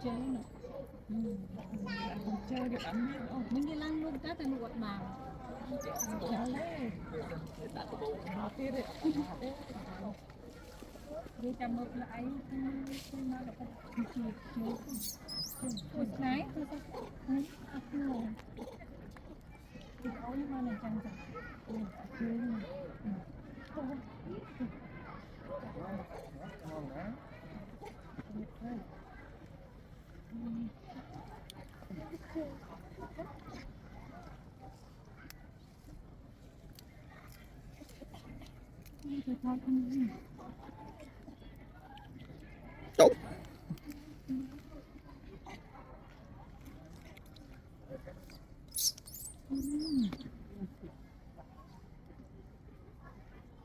chơi nữa chơi được ăn biết không mình đi lăn luôn cá thành quạt màng đi chăm mực lại nó là cái một cái thôi sao thì có nhưng mà này chẳng Đúng.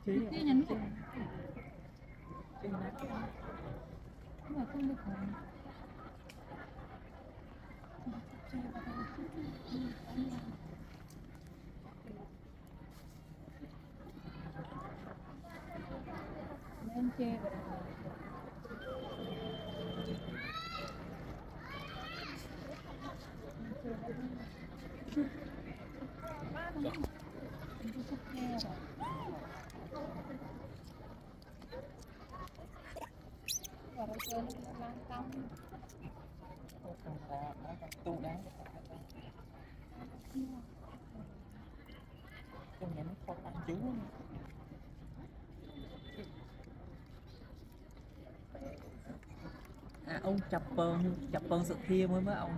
cái nhánh của mà không được em chê à, ông chập sự kia mới mới ông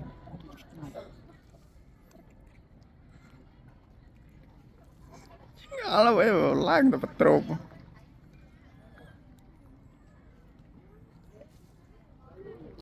Ala, lang dapat tropo.